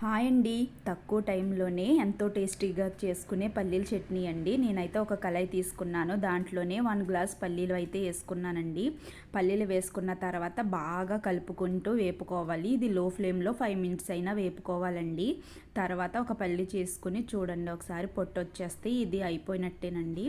Hi అండి. తక్కువ టైంలోనే ఎంతో టేస్టీగా చేసుకునే పల్లీల చట్నీ అండి. నేనైతే ఒక కళాయి తీసుకున్నాను. దాంట్లోనే 1 గ్లాస్ పల్లీలు అయితే వేసుకున్నానండి. పల్లీలు వేసుకున్న తర్వాత బాగా కలుపుకుంటూ వేపుకోవాలి. ఇది లో ఫ్లేమ్లో 5 మినిట్స్ అయినా వేపుకోవాలండి. తర్వాత ఒక పల్లి చేసుకుని చూడండి, ఒకసారి పొట్టు వచ్చేస్తే ఇది అయిపోయినట్టేనండి.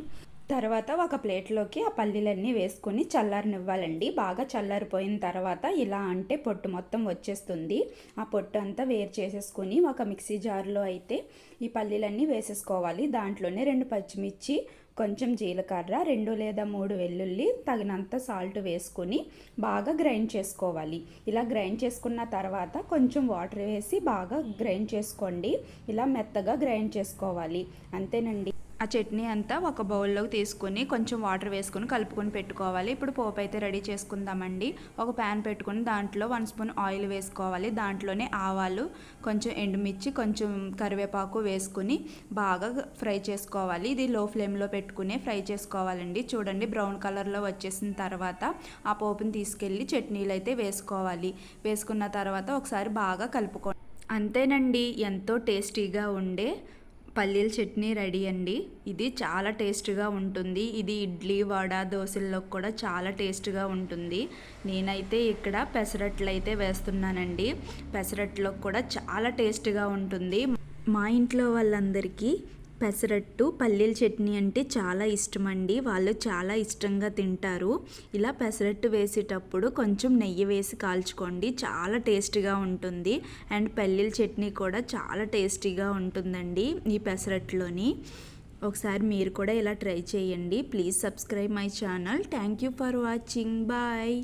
తర్వాత ఒక ప్లేట్లోకి ఆ పల్లీలన్నీ వేసుకొని చల్లారనివ్వాలండి. బాగా చల్లారిపోయిన తర్వాత ఇలా అంటే పొట్టు మొత్తం వచ్చేస్తుంది. ఆ పొట్టు అంతా వేరు చేసేసుకొని ఒక మిక్సీ జార్లో అయితే ఈ పల్లీలన్నీ వేసేసుకోవాలి. దాంట్లోనే 2 పచ్చిమిర్చి, కొంచెం జీలకర్ర, 2 లేదా 3 వెల్లుల్లి, తగినంత సాల్ట్ వేసుకొని బాగా గ్రైండ్ చేసుకోవాలి. ఇలా గ్రైండ్ చేసుకున్న తర్వాత కొంచెం వాటర్ వేసి బాగా గ్రైండ్ చేసుకోండి. ఇలా మెత్తగా గ్రైండ్ చేసుకోవాలి. అంతేనండి. ఆ చట్నీ అంతా ఒక బౌల్లోకి తీసుకొని కొంచెం వాటర్ వేసుకొని కలుపుకొని పెట్టుకోవాలి. ఇప్పుడు పోపు అయితే రెడీ చేసుకుందామండి. ఒక ప్యాన్ పెట్టుకొని దాంట్లో 1 స్పూన్ ఆయిల్ వేసుకోవాలి. దాంట్లోనే ఆవాలు, కొంచెం ఎండుమిర్చి, కొంచెం కరివేపాకు వేసుకుని బాగా ఫ్రై చేసుకోవాలి. ఇది లో ఫ్లేమ్లో పెట్టుకుని ఫ్రై చేసుకోవాలండి. చూడండి, బ్రౌన్ కలర్లో వచ్చేసిన తర్వాత ఆ పోపుని తీసుకెళ్ళి చట్నీలు అయితే వేసుకోవాలి. వేసుకున్న తర్వాత ఒకసారి బాగా కలుపుకోండి. అంతేనండి, ఎంతో టేస్టీగా ఉండే పల్లీల చట్నీ రెడీ అండి. ఇది చాలా టేస్ట్గా ఉంటుంది. ఇది ఇడ్లీ, వడ, దోశల్లో కూడా చాలా టేస్ట్గా ఉంటుంది. నేనైతే ఇక్కడ పెసరట్లు అయితే వేస్తున్నానండి. పెసరట్లో కూడా చాలా టేస్ట్గా ఉంటుంది. మా ఇంట్లో వాళ్ళందరికీ పెసరట్టు, పల్లీల చట్నీ అంటే చాలా ఇష్టమండి. వాళ్ళు చాలా ఇష్టంగా తింటారు. ఇలా పెసరట్టు వేసేటప్పుడు కొంచెం నెయ్యి వేసి కాల్చుకోండి, చాలా టేస్టీగా ఉంటుంది. అండ్ పల్లీల చట్నీ కూడా చాలా టేస్టీగా ఉంటుందండి ఈ పెసరట్టులోని. ఒకసారి మీరు కూడా ఇలా ట్రై చేయండి. Please subscribe my channel. Thank you for watching. Bye.